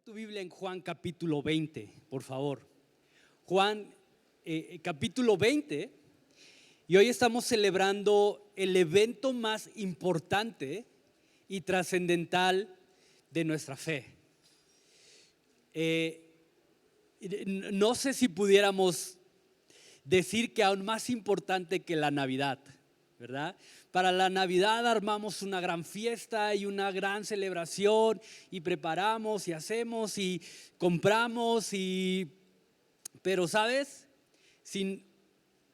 Tu Biblia en Juan capítulo 20, por favor. Juan capítulo 20. Y hoy estamos celebrando el evento más importante y trascendental de nuestra fe. No sé si pudiéramos decir que aún más importante que la Navidad, ¿verdad? Para la Navidad armamos una gran fiesta y una gran celebración y preparamos y hacemos y compramos pero ¿sabes? Sin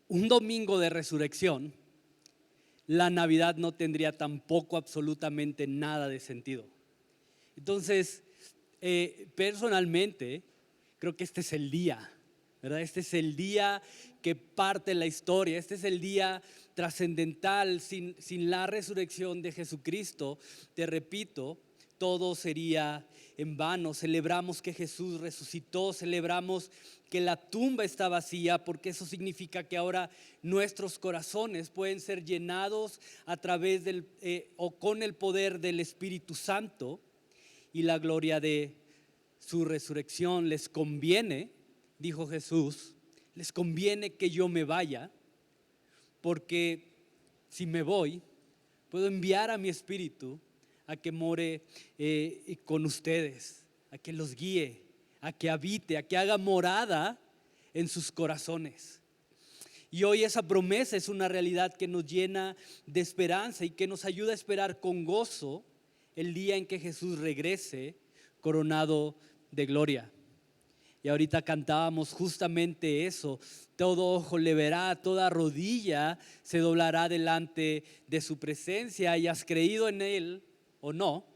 un domingo de resurrección, la Navidad no tendría tampoco absolutamente nada de sentido. Entonces, personalmente, creo que este es el día, ¿verdad? Este es el día que parte la historia, este es el día trascendental. Sin la resurrección de Jesucristo, te repito, todo sería en vano. Celebramos que Jesús resucitó, celebramos que la tumba está vacía, porque eso significa que ahora nuestros corazones pueden ser llenados a través o con el poder del Espíritu Santo y la gloria de su resurrección. Les conviene, dijo Jesús, les conviene que yo me vaya, porque si me voy, puedo enviar a mi Espíritu a que more con ustedes, a que los guíe, a que habite, a que haga morada en sus corazones. Y hoy esa promesa es una realidad que nos llena de esperanza y que nos ayuda a esperar con gozo el día en que Jesús regrese coronado de gloria. Y ahorita cantábamos justamente eso: todo ojo le verá, toda rodilla se doblará delante de su presencia. Hayas creído en Él o no,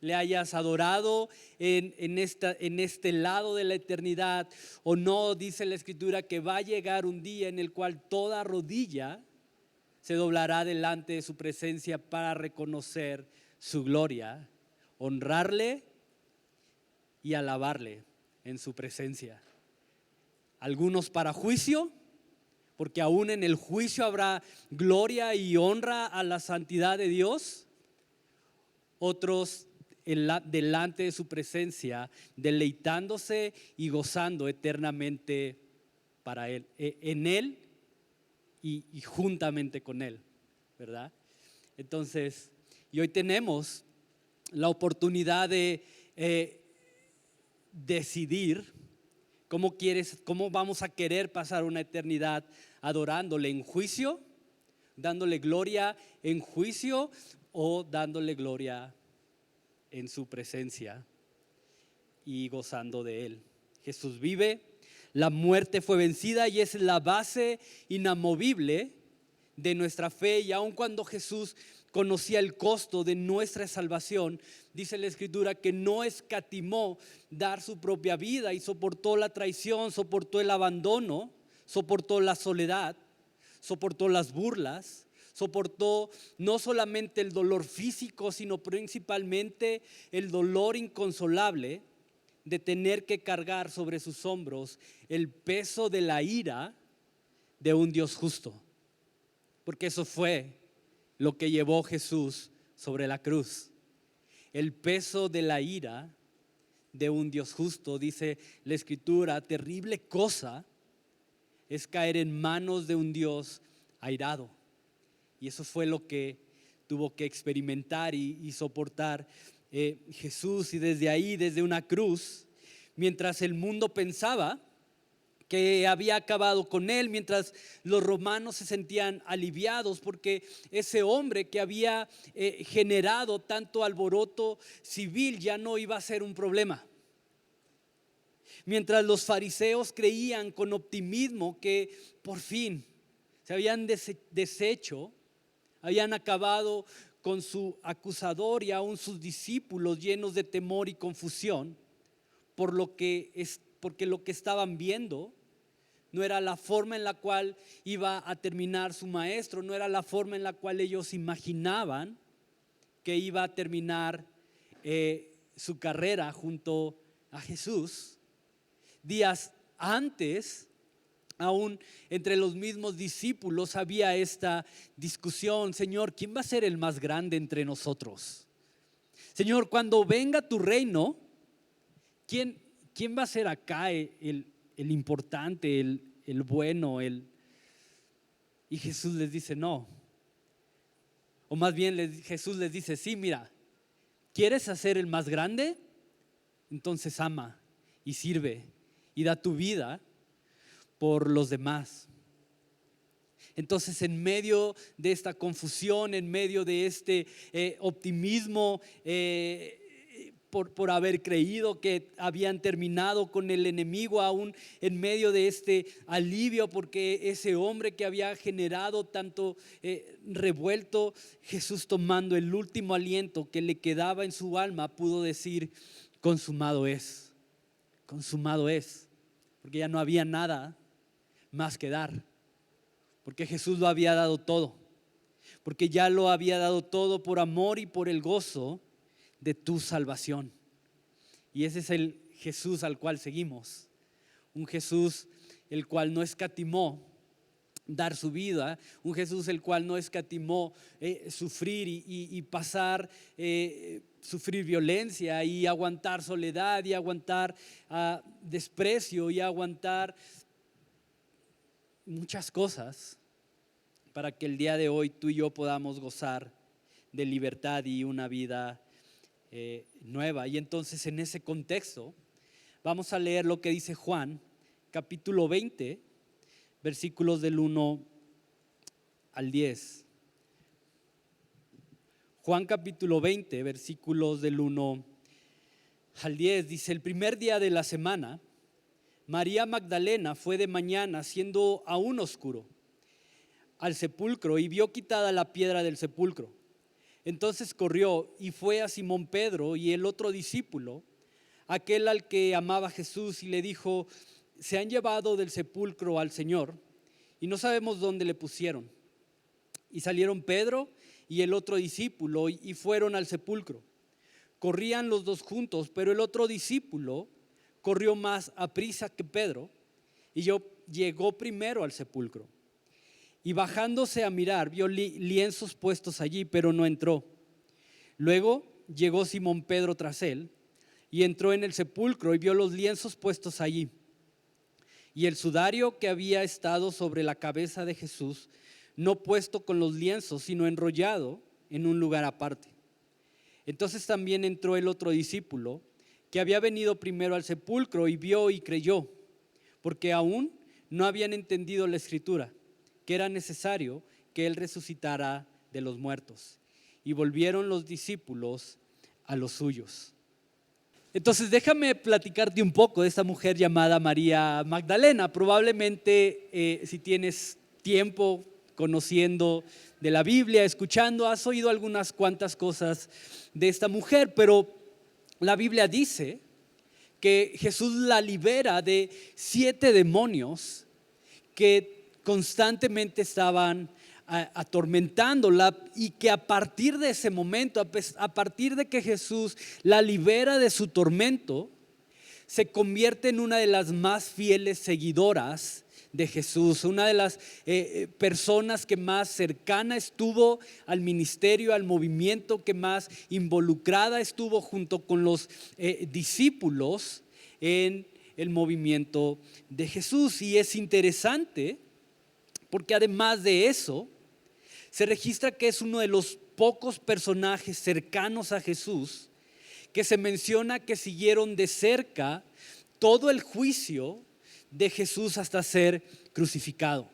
le hayas adorado en este lado de la eternidad o no, dice la Escritura que va a llegar un día en el cual toda rodilla se doblará delante de su presencia para reconocer su gloria, honrarle y alabarle en su presencia. Algunos para juicio, porque aún en el juicio habrá gloria y honra a la santidad de Dios. Otros delante de su presencia, deleitándose y gozando eternamente para Él, en Él y juntamente con Él, ¿verdad? Entonces, y hoy tenemos la oportunidad de decidir cómo vamos a querer pasar una eternidad adorándole en juicio, dándole gloria en juicio o dándole gloria en su presencia y gozando de Él. Jesús vive, la muerte fue vencida y es la base inamovible de nuestra fe. Y aun cuando Jesús conocía el costo de nuestra salvación, dice la Escritura que no escatimó dar su propia vida y soportó la traición, soportó el abandono, soportó la soledad, soportó las burlas, soportó no solamente el dolor físico, sino principalmente el dolor inconsolable de tener que cargar sobre sus hombros el peso de la ira de un Dios justo. Porque eso fue lo que llevó Jesús sobre la cruz. El peso de la ira de un Dios justo. Dice la Escritura, terrible cosa es caer en manos de un Dios airado. Y eso fue lo que tuvo que experimentar y soportar Jesús. Y desde ahí, desde una cruz, mientras el mundo pensaba que había acabado con él, mientras los romanos se sentían aliviados porque ese hombre que había generado tanto alboroto civil ya no iba a ser un problema. Mientras los fariseos creían con optimismo que por fin se habían deshecho, habían acabado con su acusador, y aún sus discípulos llenos de temor y confusión porque lo que estaban viendo no era la forma en la cual iba a terminar su maestro, no era la forma en la cual ellos imaginaban que iba a terminar su carrera junto a Jesús. Días antes, aún entre los mismos discípulos había esta discusión: Señor, ¿quién va a ser el más grande entre nosotros? Señor, cuando venga tu reino, ¿quién va a ser acá el importante, el bueno? Y Jesús les dice no. O más bien Jesús les dice, sí, mira, ¿quieres hacer el más grande? Entonces ama y sirve y da tu vida por los demás. Entonces, en medio de esta confusión, en medio de este optimismo, por haber creído que habían terminado con el enemigo, aún en medio de este alivio, porque ese hombre que había generado tanto revuelto, Jesús, tomando el último aliento que le quedaba en su alma, pudo decir: consumado es, porque ya no había nada más que dar, porque Jesús lo había dado todo, porque ya lo había dado todo por amor y por el gozo de tu salvación. Y ese es el Jesús al cual seguimos, un Jesús el cual no escatimó dar su vida, un Jesús el cual no escatimó sufrir y pasar, sufrir violencia y aguantar soledad y aguantar desprecio y aguantar muchas cosas para que el día de hoy tú y yo podamos gozar de libertad y una vida nueva. Y entonces, en ese contexto vamos a leer lo que dice Juan capítulo 20, versículos del 1 al 10. Juan capítulo 20, versículos del 1 al 10 dice: el primer día de la semana, María Magdalena fue de mañana, siendo aún oscuro, al sepulcro y vio quitada la piedra del sepulcro. Entonces corrió y fue a Simón Pedro y el otro discípulo, aquel al que amaba Jesús, y le dijo: se han llevado del sepulcro al Señor y no sabemos dónde le pusieron. Y salieron Pedro y el otro discípulo y fueron al sepulcro. Corrían los dos juntos, pero el otro discípulo corrió más aprisa que Pedro y llegó primero al sepulcro. Y bajándose a mirar, vio lienzos puestos allí, pero no entró. Luego llegó Simón Pedro tras él y entró en el sepulcro y vio los lienzos puestos allí y el sudario que había estado sobre la cabeza de Jesús, no puesto con los lienzos, sino enrollado en un lugar aparte. Entonces también entró el otro discípulo, que había venido primero al sepulcro, y vio y creyó, porque aún no habían entendido la escritura, que era necesario que él resucitara de los muertos. Y volvieron los discípulos a los suyos. Entonces déjame platicarte un poco de esta mujer llamada María Magdalena. Probablemente si tienes tiempo conociendo de la Biblia, escuchando, has oído algunas cuantas cosas de esta mujer, pero la Biblia dice que Jesús la libera de 7 demonios que constantemente estaban atormentándola, y que a partir de ese momento, a partir de que Jesús la libera de su tormento, se convierte en una de las más fieles seguidoras de Jesús, una de las personas que más cercana estuvo al ministerio, al movimiento, que más involucrada estuvo junto con los discípulos en el movimiento de Jesús. Y es interesante porque además de eso, se registra que es uno de los pocos personajes cercanos a Jesús que se menciona que siguieron de cerca todo el juicio de Jesús hasta ser crucificado.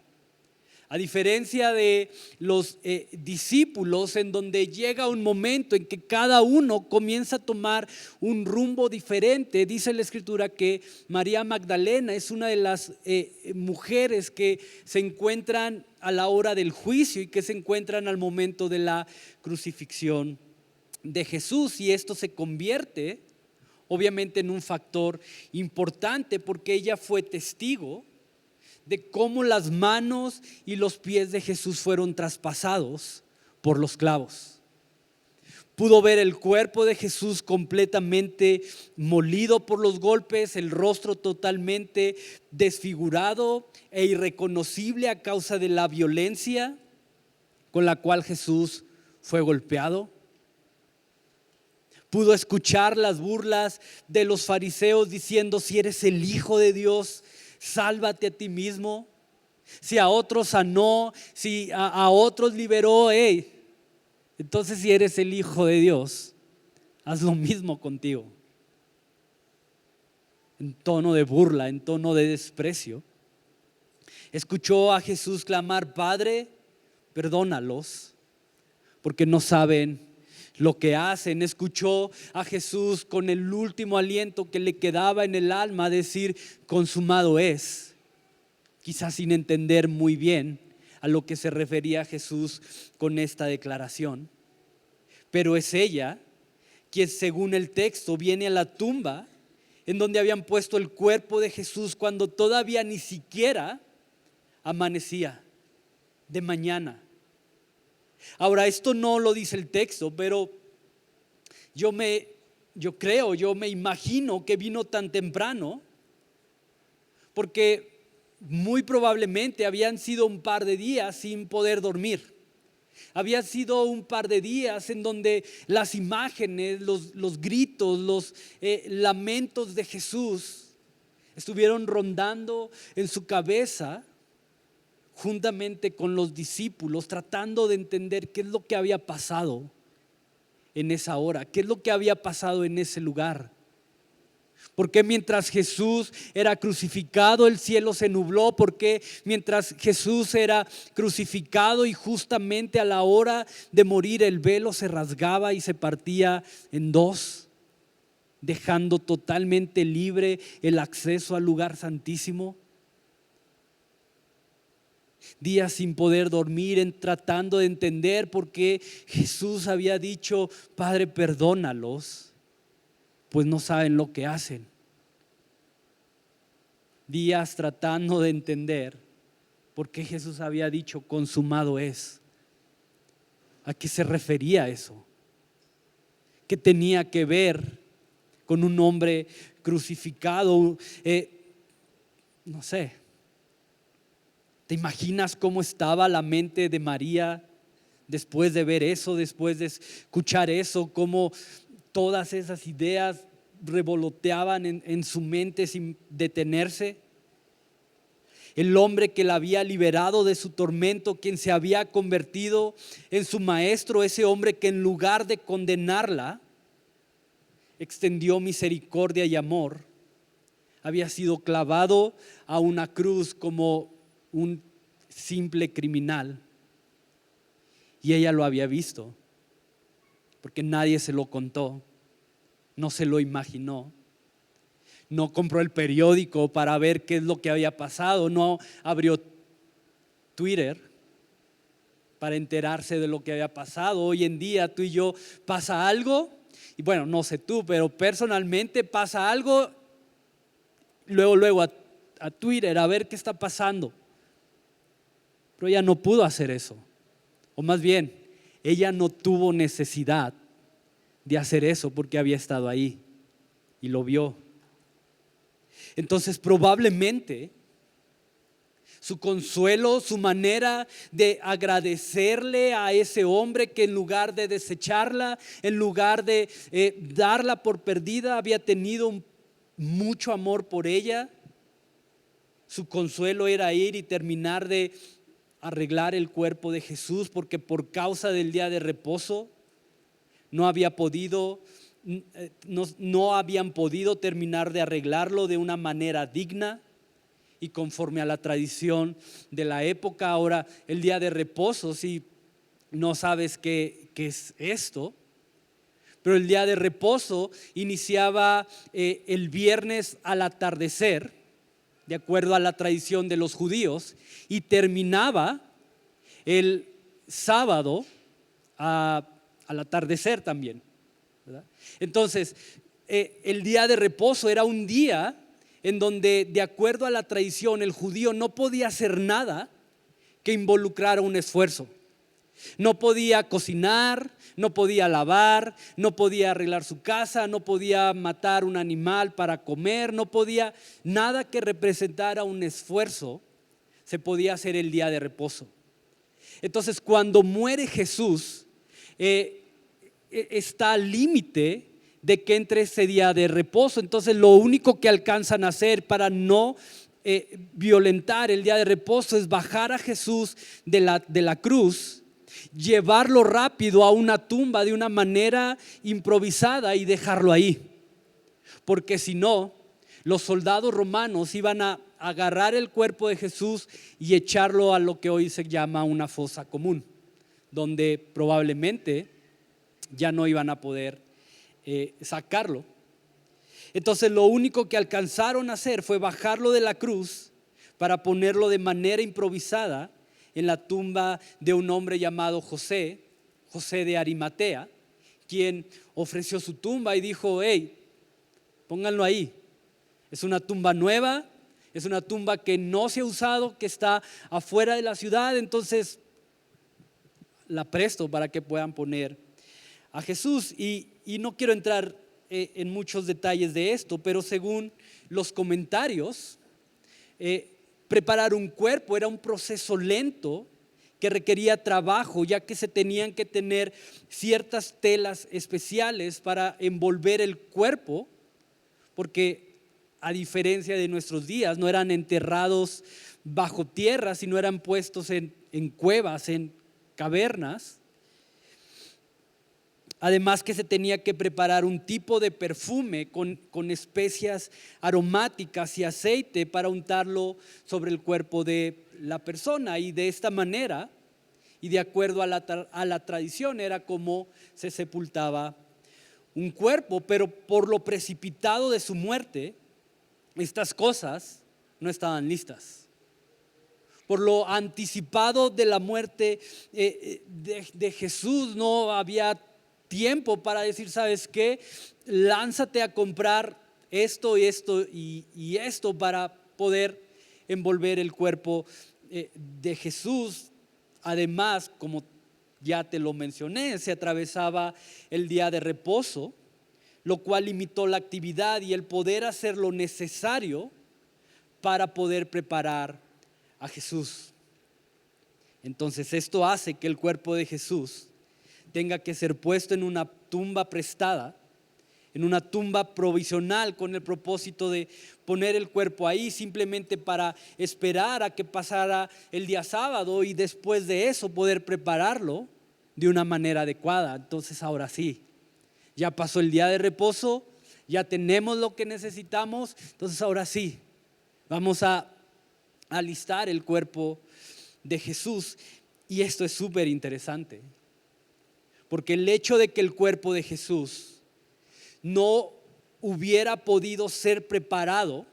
A diferencia de los discípulos, en donde llega un momento en que cada uno comienza a tomar un rumbo diferente, dice la Escritura que María Magdalena es una de las mujeres que se encuentran a la hora del juicio y que se encuentran al momento de la crucifixión de Jesús. Y esto se convierte obviamente en un factor importante, porque ella fue testigo de cómo las manos y los pies de Jesús fueron traspasados por los clavos. Pudo ver el cuerpo de Jesús completamente molido por los golpes, el rostro totalmente desfigurado e irreconocible a causa de la violencia con la cual Jesús fue golpeado. Pudo escuchar las burlas de los fariseos diciendo: si eres el Hijo de Dios, sálvate a ti mismo. Si a otros sanó, si a otros liberó, entonces si eres el Hijo de Dios, haz lo mismo contigo. En tono de burla, en tono de desprecio. Escuchó a Jesús clamar: Padre, perdónalos, porque no saben lo que hacen. Escuchó a Jesús con el último aliento que le quedaba en el alma decir: consumado es. Quizás sin entender muy bien a lo que se refería Jesús con esta declaración. Pero es ella quien, según el texto, viene a la tumba en donde habían puesto el cuerpo de Jesús cuando todavía ni siquiera amanecía, de mañana. Ahora, esto no lo dice el texto, pero yo me imagino que vino tan temprano porque muy probablemente habían sido un par de días sin poder dormir. Había sido un par de días en donde las imágenes, los gritos, los lamentos de Jesús estuvieron rondando en su cabeza juntamente con los discípulos, tratando de entender qué es lo que había pasado en esa hora, qué es lo que había pasado en ese lugar. Porque mientras Jesús era crucificado, el cielo se nubló. Porque mientras Jesús era crucificado y justamente a la hora de morir, el velo se rasgaba y se partía en dos, dejando totalmente libre el acceso al lugar santísimo. Días sin poder dormir, tratando de entender por qué Jesús había dicho: Padre, perdónalos, pues no saben lo que hacen. Días tratando de entender por qué Jesús había dicho: consumado es. ¿A qué se refería eso? ¿Qué tenía que ver con un hombre crucificado? No sé. ¿Te imaginas cómo estaba la mente de María después de ver eso, después de escuchar eso? Cómo todas esas ideas revoloteaban en su mente sin detenerse. El hombre que la había liberado de su tormento, quien se había convertido en su maestro, ese hombre que en lugar de condenarla, extendió misericordia y amor, había sido clavado a una cruz como un simple criminal. Y ella lo había visto, porque nadie se lo contó, no se lo imaginó. No compró el periódico para ver qué es lo que había pasado, no abrió Twitter para enterarse de lo que había pasado. Hoy en día tú y yo pasa algo, y bueno, no sé tú, pero personalmente pasa algo, luego a Twitter a ver qué está pasando. Pero ella no pudo hacer eso, o más bien, ella no tuvo necesidad de hacer eso porque había estado ahí y lo vio. Entonces probablemente su consuelo, su manera de agradecerle a ese hombre que en lugar de desecharla, en lugar de darla por perdida, había tenido mucho amor por ella. Su consuelo era ir y terminar de arreglar el cuerpo de Jesús, porque por causa del día de reposo no habían podido terminar de arreglarlo de una manera digna y conforme a la tradición de la época. Ahora, el día de reposo, si no sabes qué es esto, pero el día de reposo iniciaba el viernes al atardecer, de acuerdo a la tradición de los judíos, y terminaba el sábado al atardecer también, ¿verdad? Entonces, el día de reposo era un día en donde, de acuerdo a la tradición, el judío no podía hacer nada que involucrara un esfuerzo. No podía cocinar, no podía lavar, no podía arreglar su casa, no podía matar un animal para comer, no podía nada que representara un esfuerzo. Se podía hacer el día de reposo. Entonces, cuando muere Jesús, está al límite de que entre ese día de reposo. Entonces lo único que alcanzan a hacer para no violentar el día de reposo es bajar a Jesús de la cruz, llevarlo rápido a una tumba de una manera improvisada y dejarlo ahí. Porque si no, los soldados romanos iban a agarrar el cuerpo de Jesús y echarlo a lo que hoy se llama una fosa común, donde probablemente ya no iban a poder sacarlo. Entonces lo único que alcanzaron a hacer fue bajarlo de la cruz para ponerlo de manera improvisada en la tumba de un hombre llamado José de Arimatea, quien ofreció su tumba y dijo: hey, pónganlo ahí. Es una tumba nueva, es una tumba que no se ha usado, que está afuera de la ciudad, entonces la presto para que puedan poner a Jesús. Y no quiero entrar en muchos detalles de esto, pero según los comentarios, preparar un cuerpo era un proceso lento que requería trabajo, ya que se tenían que tener ciertas telas especiales para envolver el cuerpo, porque a diferencia de nuestros días no eran enterrados bajo tierra, sino eran puestos en cuevas, en cavernas. Además que se tenía que preparar un tipo de perfume con especias aromáticas y aceite para untarlo sobre el cuerpo de la persona, y de esta manera y de acuerdo a la tradición era como se sepultaba un cuerpo. Pero por lo precipitado de su muerte, estas cosas no estaban listas. Por lo anticipado de la muerte de Jesús, no había tiempo para decir: ¿sabes qué? Lánzate a comprar esto y esto y esto para poder envolver el cuerpo de Jesús. Además, como ya te lo mencioné, se atravesaba el día de reposo, lo cual limitó la actividad y el poder hacer lo necesario para poder preparar a Jesús. Entonces esto hace que el cuerpo de Jesús tenga que ser puesto en una tumba prestada, en una tumba provisional, con el propósito de poner el cuerpo ahí simplemente para esperar a que pasara el día sábado y después de eso poder prepararlo de una manera adecuada. Entonces ahora sí, ya pasó el día de reposo, ya tenemos lo que necesitamos, entonces ahora sí, vamos a alistar el cuerpo de Jesús. Y esto es súper interesante, porque el hecho de que el cuerpo de Jesús no hubiera podido ser preparado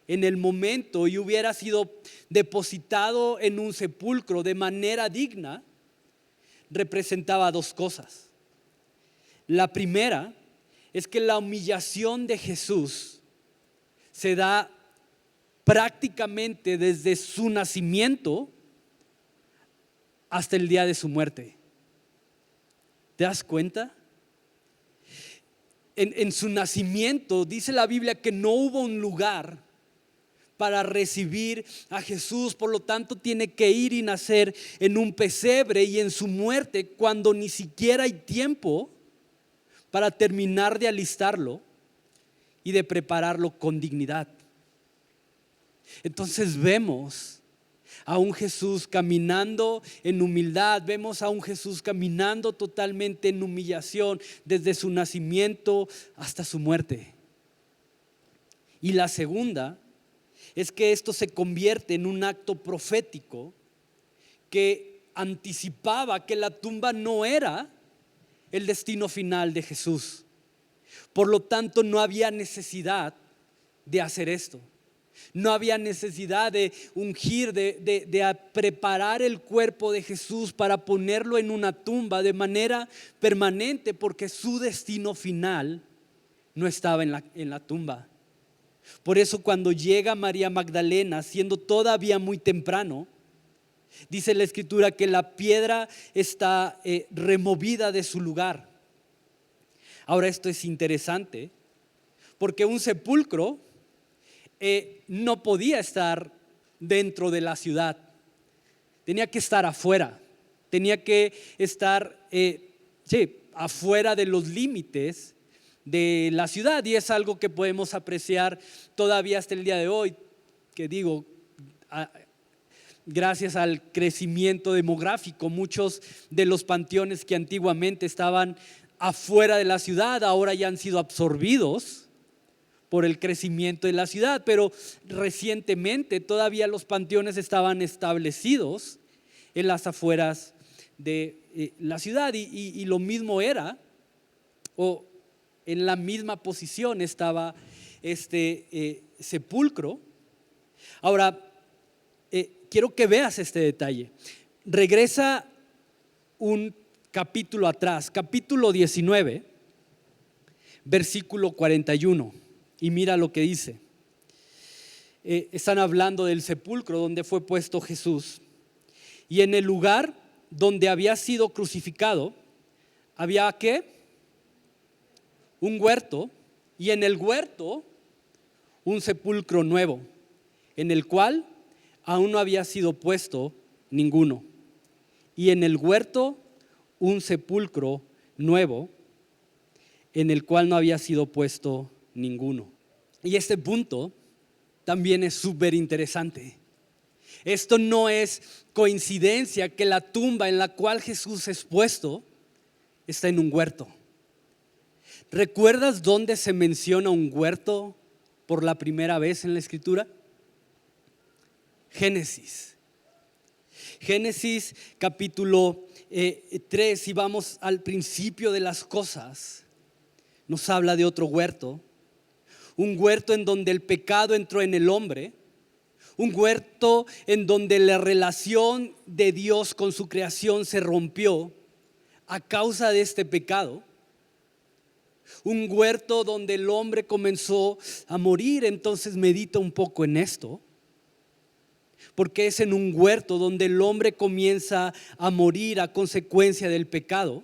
en el momento y hubiera sido depositado en un sepulcro de manera digna, representaba dos cosas. La primera es que la humillación de Jesús se da prácticamente desde su nacimiento hasta el día de su muerte. ¿Te das cuenta? En su nacimiento dice la Biblia que no hubo un lugar para recibir a Jesús, por lo tanto tiene que ir y nacer en un pesebre, y en su muerte, cuando ni siquiera hay tiempo para terminar de alistarlo y de prepararlo con dignidad. Entonces vemos a un Jesús caminando en humildad, vemos a un Jesús caminando totalmente en humillación desde su nacimiento hasta su muerte. Y la segunda es que esto se convierte en un acto profético que anticipaba que la tumba no era el destino final de Jesús. Por lo tanto, no había necesidad de hacer esto. No había necesidad de ungir, de preparar el cuerpo de Jesús para ponerlo en una tumba de manera permanente, porque su destino final no estaba en la tumba. Por eso cuando llega María Magdalena, siendo todavía muy temprano, dice la Escritura que la piedra está removida de su lugar. Ahora, esto es interesante, porque un sepulcro no podía estar dentro de la ciudad, tenía que estar afuera, tenía que estar afuera de los límites de la ciudad, y es algo que podemos apreciar todavía hasta el día de hoy, que digo, gracias al crecimiento demográfico, muchos de los panteones que antiguamente estaban afuera de la ciudad ahora ya han sido absorbidos por el crecimiento de la ciudad, pero recientemente todavía los panteones estaban establecidos en las afueras de la ciudad, y lo mismo era, o en la misma posición estaba este sepulcro. Ahora, quiero que veas este detalle. Regresa un capítulo atrás, capítulo 19, versículo 41, y mira lo que dice. Están hablando del sepulcro donde fue puesto Jesús, y en el lugar donde había sido crucificado había ¿qué? Un huerto, y en el huerto un sepulcro nuevo, en el cual aún no había sido puesto ninguno. Y en el huerto un sepulcro nuevo, en el cual no había sido puesto ninguno. Y este punto también es súper interesante. Esto no es coincidencia que la tumba en la cual Jesús es puesto está en un huerto. ¿Recuerdas dónde se menciona un huerto por la primera vez en la Escritura? Génesis capítulo 3, y vamos al principio de las cosas, nos habla de otro huerto, un huerto en donde el pecado entró en el hombre, un huerto en donde la relación de Dios con su creación se rompió a causa de este pecado. Un huerto donde el hombre comenzó a morir. Entonces medita un poco en esto, porque es en un huerto donde el hombre comienza a morir a consecuencia del pecado.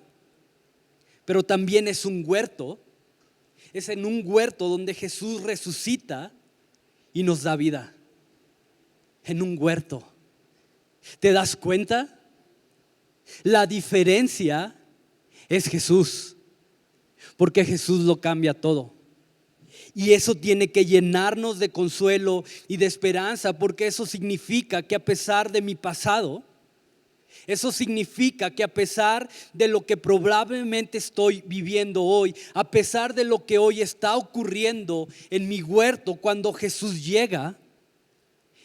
Pero también es un huerto, es en un huerto donde Jesús resucita y nos da vida. En un huerto. ¿Te das cuenta? La diferencia es Jesús, porque Jesús lo cambia todo. Y eso tiene que llenarnos de consuelo y de esperanza, porque eso significa que a pesar de mi pasado, eso significa que a pesar de lo que probablemente estoy viviendo hoy, a pesar de lo que hoy está ocurriendo en mi huerto, cuando Jesús llega,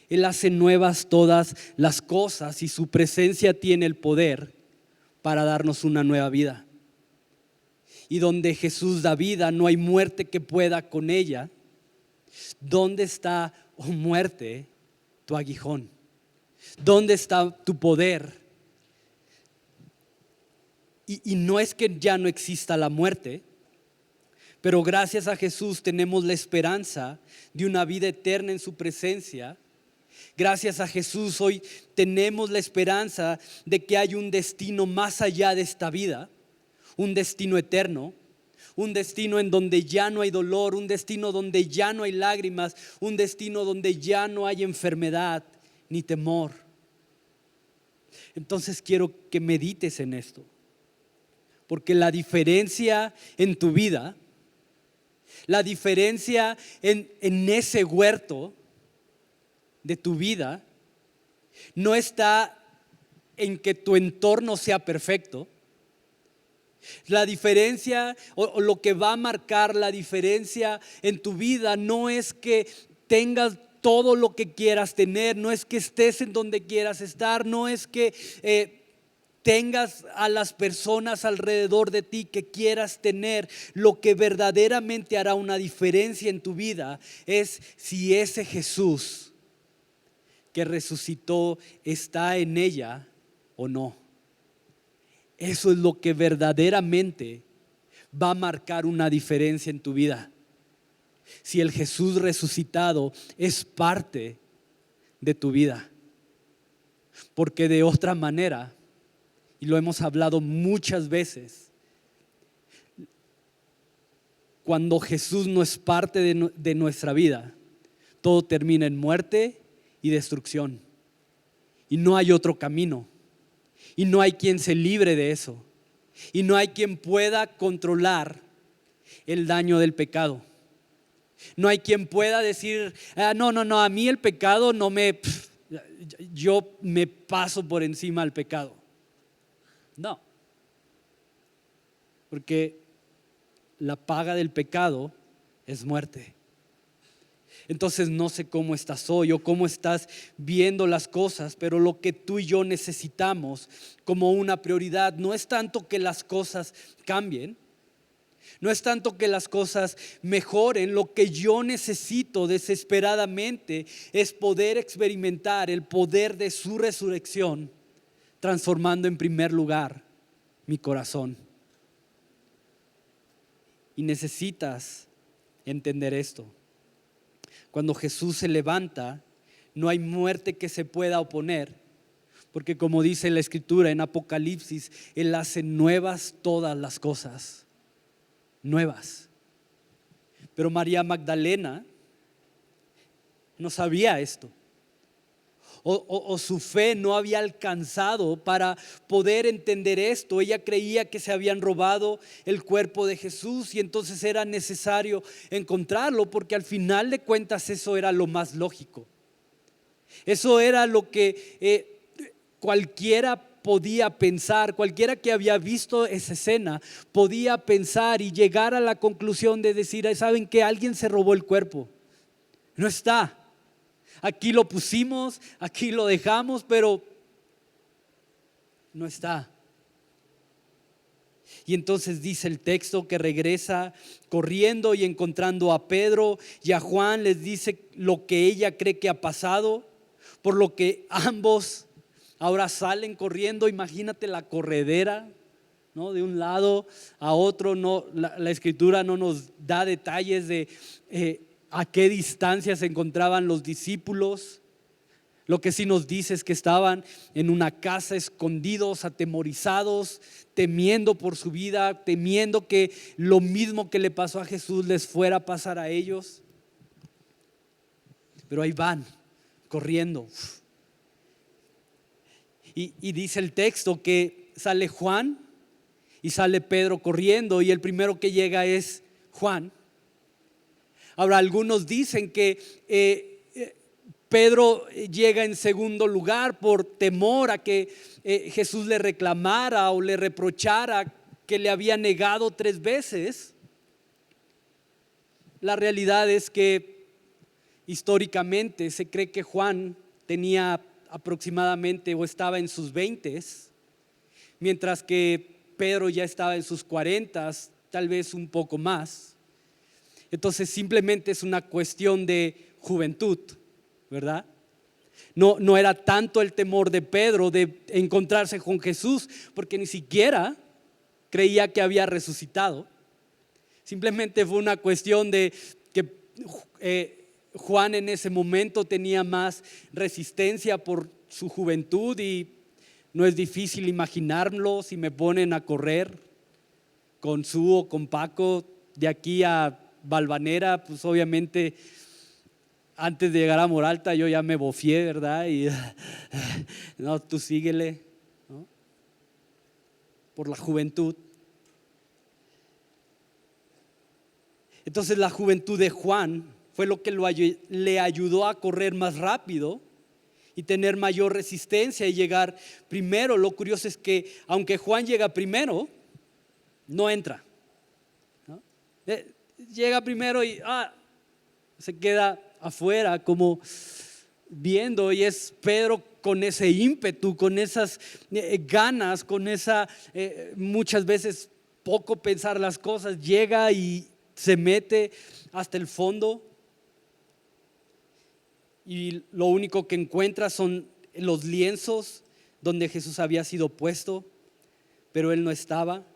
Él hace nuevas todas las cosas, y su presencia tiene el poder para darnos una nueva vida. Y donde Jesús da vida, no hay muerte que pueda con ella. ¿Dónde está, oh muerte, tu aguijón? ¿Dónde está tu poder? Y no es que ya no exista la muerte, pero gracias a Jesús tenemos la esperanza de una vida eterna en su presencia. Gracias a Jesús hoy tenemos la esperanza de que hay un destino más allá de esta vida, un destino eterno, un destino en donde ya no hay dolor, un destino donde ya no hay lágrimas, un destino donde ya no hay enfermedad ni temor. Entonces quiero que medites en esto, porque la diferencia en tu vida, la diferencia en ese huerto de tu vida, no está en que tu entorno sea perfecto. La diferencia o lo que va a marcar la diferencia en tu vida no es que tengas todo lo que quieras tener, no es que estés en donde quieras estar, no es que tengas a las personas alrededor de ti que quieras tener. Lo que verdaderamente hará una diferencia en tu vida es si ese Jesús que resucitó está en ella o no. Eso es lo que verdaderamente va a marcar una diferencia en tu vida. Si el Jesús resucitado es parte de tu vida. Porque de otra manera, y lo hemos hablado muchas veces, cuando Jesús no es parte de nuestra vida, todo termina en muerte y destrucción. Y no hay otro camino. Y no hay quien se libre de eso. Y no hay quien pueda controlar el daño del pecado. No hay quien pueda decir, no, a mí el pecado yo me paso por encima del pecado. No, porque la paga del pecado es muerte. Entonces no sé cómo estás hoy o cómo estás viendo las cosas, pero lo que tú y yo necesitamos como una prioridad no es tanto que las cosas cambien, no es tanto que las cosas mejoren. Lo que yo necesito desesperadamente es poder experimentar el poder de su resurrección, transformando en primer lugar mi corazón. Y necesitas entender esto. Cuando Jesús se levanta, no hay muerte que se pueda oponer, porque como dice la Escritura en Apocalipsis, Él hace nuevas todas las cosas, nuevas. Pero María Magdalena no sabía esto, o su fe no había alcanzado para poder entender esto. Ella creía que se habían robado el cuerpo de Jesús y entonces era necesario encontrarlo, porque al final de cuentas eso era lo más lógico. Eso era lo que cualquiera podía pensar, cualquiera que había visto esa escena podía pensar y llegar a la conclusión de decir, ¿saben qué? Alguien se robó el cuerpo, no está. Aquí lo pusimos, aquí lo dejamos, pero no está. Y entonces dice el texto que regresa corriendo y encontrando a Pedro y a Juan, les dice lo que ella cree que ha pasado, por lo que ambos ahora salen corriendo. Imagínate la corredera, ¿no? De un lado a otro. No, la Escritura no nos da detalles de a qué distancia se encontraban los discípulos. Lo que sí nos dice es que estaban en una casa escondidos, atemorizados, temiendo por su vida, temiendo que lo mismo que le pasó a Jesús les fuera a pasar a ellos. Pero ahí van, corriendo. Y dice el texto que sale Juan y sale Pedro corriendo, y el primero que llega es Juan. Ahora, algunos dicen que Pedro llega en segundo lugar por temor a que Jesús le reclamara o le reprochara que le había negado 3 veces. La realidad es que históricamente se cree que Juan tenía aproximadamente o estaba en sus 20s, mientras que Pedro ya estaba en sus 40s, tal vez un poco más. Entonces simplemente es una cuestión de juventud, ¿verdad? No era tanto el temor de Pedro de encontrarse con Jesús, porque ni siquiera creía que había resucitado. Simplemente fue una cuestión de que Juan en ese momento tenía más resistencia por su juventud, y no es difícil imaginarlo. Si me ponen a correr con Su o con Paco de aquí a Valvanera, pues obviamente antes de llegar a Moralta yo ya me bofié, ¿verdad? Y no, tú síguele, ¿no? Por la juventud. Entonces la juventud de Juan fue lo que le ayudó a correr más rápido y tener mayor resistencia y llegar primero. Lo curioso es que aunque Juan llega primero, no entra, ¿no? Llega primero y se queda afuera como viendo, y es Pedro con ese ímpetu, con esas ganas, con esa muchas veces poco pensar las cosas, llega y se mete hasta el fondo, y lo único que encuentra son los lienzos donde Jesús había sido puesto, pero él no estaba.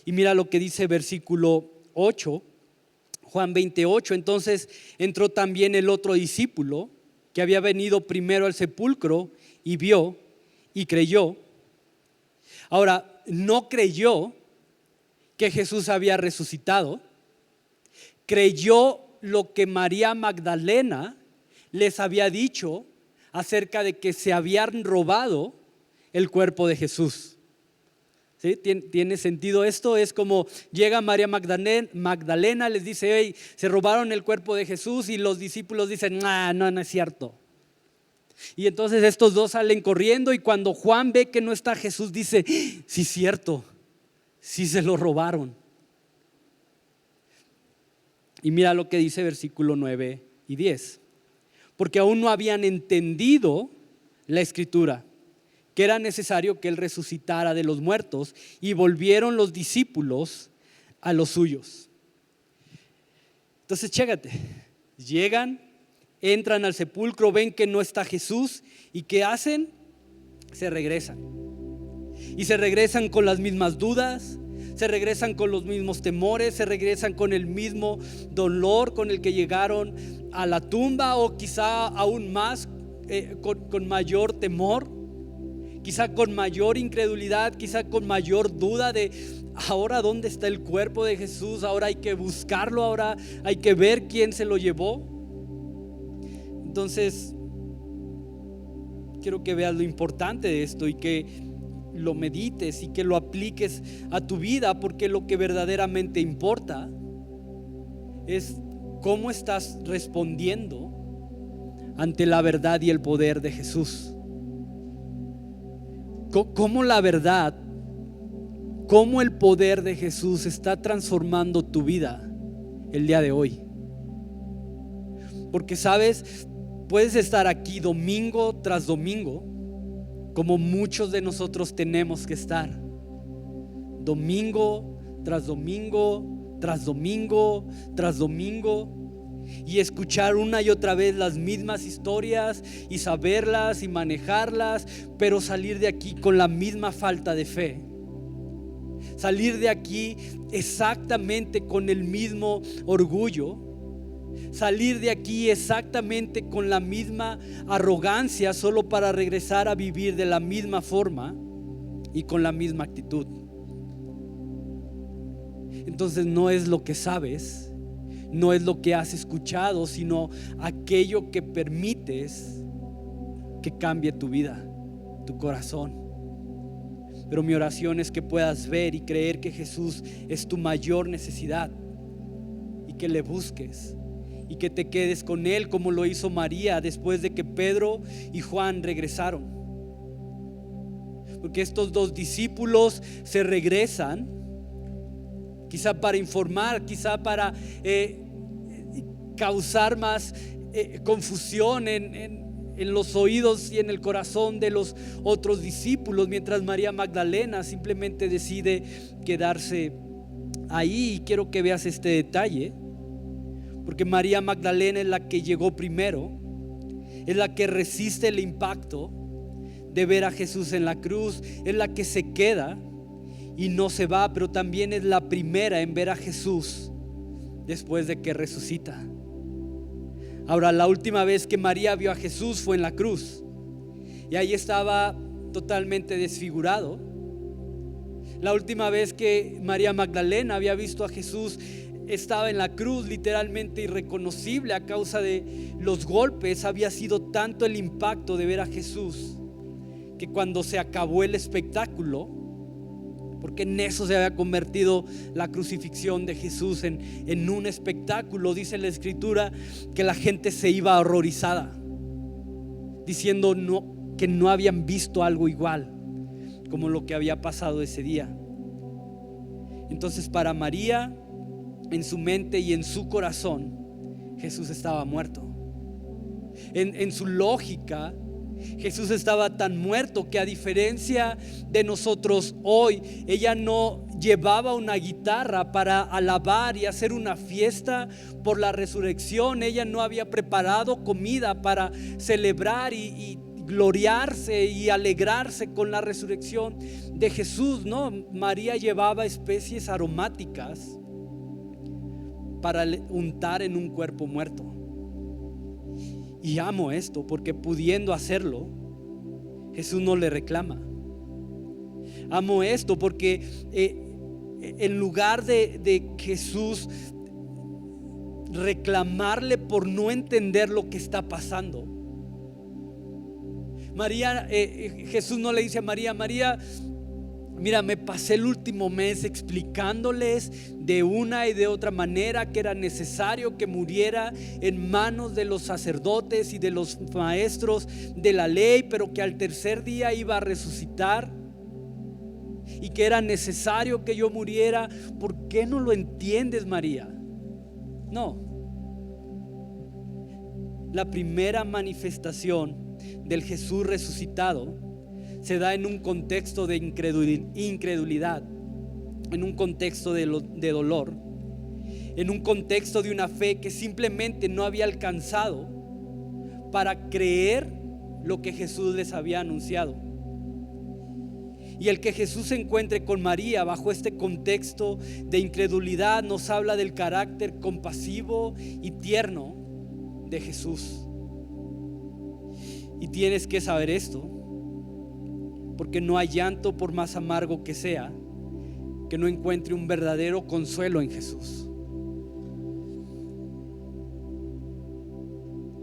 Y mira lo que dice versículo 8, Juan 28. Entonces entró también el otro discípulo que había venido primero al sepulcro y vio y creyó. Ahora, no creyó que Jesús había resucitado, creyó lo que María Magdalena les había dicho acerca de que se habían robado el cuerpo de Jesús. ¿Sí? ¿Tiene sentido esto? Es como llega María Magdalena, les dice: hey, se robaron el cuerpo de Jesús, y los discípulos dicen: no es cierto. Y entonces estos dos salen corriendo, y cuando Juan ve que no está Jesús, dice: sí, cierto, sí se lo robaron. Y mira lo que dice versículo 9 y 10. Porque aún no habían entendido la escritura, que era necesario que Él resucitara de los muertos, y volvieron los discípulos a los suyos. Entonces, chécate, llegan, entran al sepulcro, ven que no está Jesús, y ¿qué hacen? Se regresan. Y se regresan con las mismas dudas, se regresan con los mismos temores, se regresan con el mismo dolor con el que llegaron a la tumba, o quizá aún más, con mayor temor, quizá con mayor incredulidad, quizá con mayor duda de: ahora ¿dónde está el cuerpo de Jesús? Ahora hay que buscarlo, ahora hay que ver quién se lo llevó. Entonces, quiero que veas lo importante de esto y que lo medites y que lo apliques a tu vida, porque lo que verdaderamente importa es cómo estás respondiendo ante la verdad y el poder de Jesús. Cómo la verdad, cómo el poder de Jesús está transformando tu vida el día de hoy. Porque sabes, puedes estar aquí domingo tras domingo, como muchos de nosotros tenemos que estar, domingo tras domingo, tras domingo, tras domingo, y escuchar una y otra vez las mismas historias y saberlas y manejarlas, pero salir de aquí con la misma falta de fe. Salir de aquí exactamente con el mismo orgullo. Salir de aquí exactamente con la misma arrogancia, solo para regresar a vivir de la misma forma y con la misma actitud. Entonces no es lo que sabes, no es lo que has escuchado, sino aquello que permites que cambie tu vida, tu corazón. Pero mi oración es que puedas ver y creer que Jesús es tu mayor necesidad, y que le busques y que te quedes con Él, como lo hizo María después de que Pedro y Juan regresaron. Porque estos dos discípulos se regresan, quizá para informar, quizá para causar más confusión en los oídos y en el corazón de los otros discípulos, mientras María Magdalena simplemente decide quedarse ahí. Y quiero que veas este detalle, porque María Magdalena es la que llegó primero, es la que resiste el impacto de ver a Jesús en la cruz, es la que se queda y no se va, pero también es la primera en ver a Jesús después de que resucita. Ahora, la última vez que María vio a Jesús fue en la cruz, y ahí estaba totalmente desfigurado. La última vez que María Magdalena había visto a Jesús, estaba en la cruz, literalmente irreconocible a causa de los golpes. Había sido tanto el impacto de ver a Jesús que cuando se acabó el espectáculo, porque en eso se había convertido la crucifixión de Jesús, en un espectáculo, dice la Escritura que la gente se iba horrorizada, diciendo que no habían visto algo igual como lo que había pasado ese día. Entonces, para María, en su mente y en su corazón, Jesús estaba muerto. En su lógica, Jesús estaba tan muerto que, a diferencia de nosotros hoy, ella no llevaba una guitarra para alabar y hacer una fiesta por la resurrección. Ella no había preparado comida para celebrar y gloriarse y alegrarse con la resurrección de Jesús. No, María llevaba especies aromáticas para untar en un cuerpo muerto. Y amo esto, porque pudiendo hacerlo, Jesús no le reclama. Amo esto porque en lugar de Jesús reclamarle por no entender lo que está pasando, Jesús no le dice a María: María, Mira, me pasé el último mes explicándoles de una y de otra manera que era necesario que muriera en manos de los sacerdotes y de los maestros de la ley, pero que al tercer día iba a resucitar y que era necesario que yo muriera. ¿Por qué no lo entiendes, María? No. La primera manifestación del Jesús resucitado se da en un contexto de incredulidad, en un contexto de dolor, en un contexto de una fe que simplemente no había alcanzado para creer lo que Jesús les había anunciado. Y el que Jesús se encuentre con María bajo este contexto de incredulidad nos habla del carácter compasivo y tierno de Jesús. Y tienes que saber esto, porque no hay llanto, por más amargo que sea, que no encuentre un verdadero consuelo en Jesús.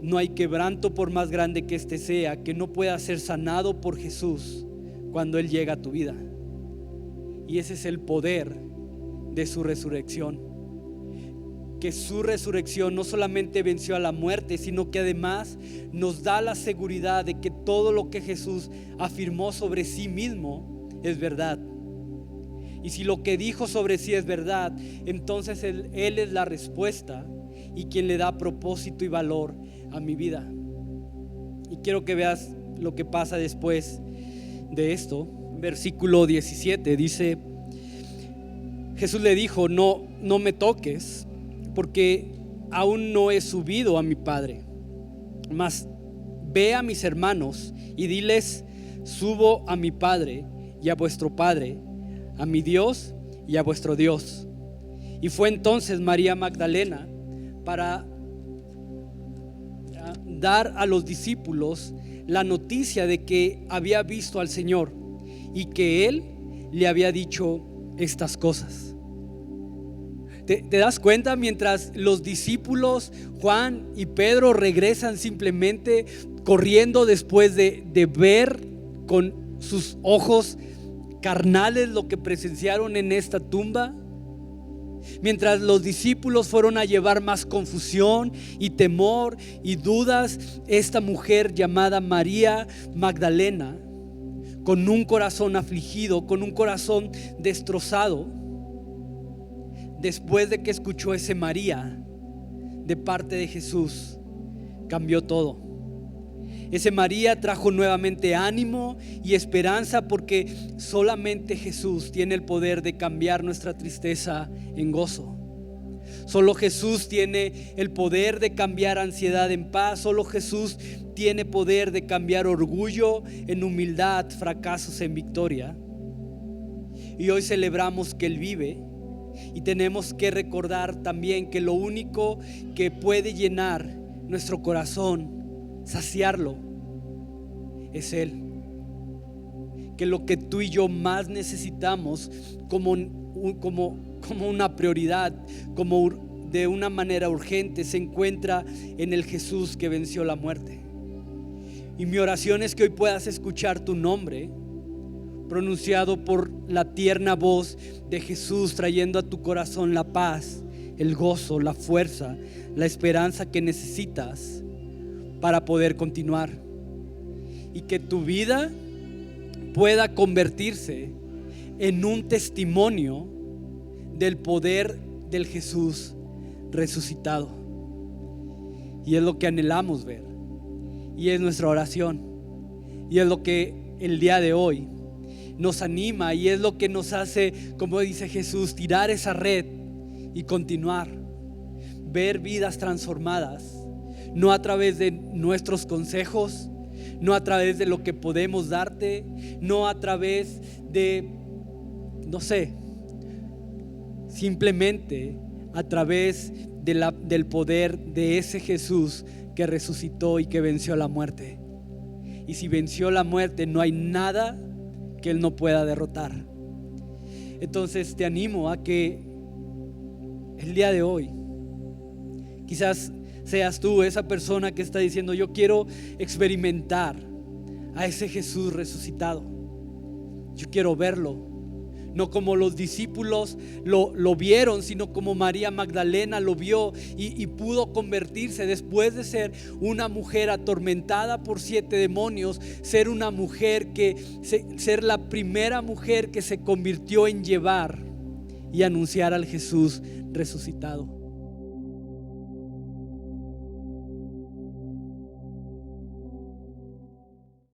No hay quebranto, por más grande que este sea, que no pueda ser sanado por Jesús cuando Él llega a tu vida. Y ese es el poder de su resurrección. Que su resurrección no solamente venció a la muerte, sino que además nos da la seguridad de que todo lo que Jesús afirmó sobre sí mismo es verdad. Y si lo que dijo sobre sí es verdad, entonces Él es la respuesta y quien le da propósito y valor a mi vida. Y quiero que veas lo que pasa después de esto. Versículo 17 dice: Jesús le dijo, no me toques, porque aún no he subido a mi Padre, mas ve a mis hermanos y diles: subo a mi Padre y a vuestro Padre, a mi Dios y a vuestro Dios. Y fue entonces María Magdalena para dar a los discípulos la noticia de que había visto al Señor y que Él le había dicho estas cosas. ¿Te das cuenta? Mientras los discípulos Juan y Pedro regresan simplemente corriendo después de ver con sus ojos carnales lo que presenciaron en esta tumba, mientras los discípulos fueron a llevar más confusión y temor y dudas, esta mujer llamada María Magdalena, con un corazón afligido, con un corazón destrozado, después de que escuchó ese María de parte de Jesús, cambió todo. Ese María trajo nuevamente ánimo y esperanza, porque solamente Jesús tiene el poder de cambiar nuestra tristeza en gozo. Solo Jesús tiene el poder de cambiar ansiedad en paz. Solo Jesús tiene poder de cambiar orgullo en humildad, fracasos en victoria. Y hoy celebramos que Él vive. Y tenemos que recordar también que lo único que puede llenar nuestro corazón, saciarlo, es Él. Que lo que tú y yo más necesitamos como una prioridad, como de una manera urgente, se encuentra en el Jesús que venció la muerte. Y mi oración es que hoy puedas escuchar tu nombre pronunciado por la tierna voz de Jesús, trayendo a tu corazón la paz, el gozo, la fuerza, la esperanza que necesitas para poder continuar. Y que tu vida pueda convertirse en un testimonio del poder del Jesús resucitado. Y es lo que anhelamos ver, y es nuestra oración, y es lo que el día de hoy nos anima, y es lo que nos hace, como dice Jesús, tirar esa red y continuar, ver vidas transformadas, no a través de nuestros consejos, no a través de lo que podemos darte, no a través de, no sé, simplemente a través del poder de ese Jesús que resucitó y que venció la muerte. Y si venció la muerte, no hay nada que Él no pueda derrotar. Entonces te animo a que el día de hoy quizás seas tú esa persona que está diciendo: yo quiero experimentar a ese Jesús resucitado, yo quiero verlo, no como los discípulos lo vieron, sino como María Magdalena lo vio y pudo convertirse después de ser una mujer atormentada por 7 demonios, ser una mujer ser la primera mujer que se convirtió en llevar y anunciar al Jesús resucitado.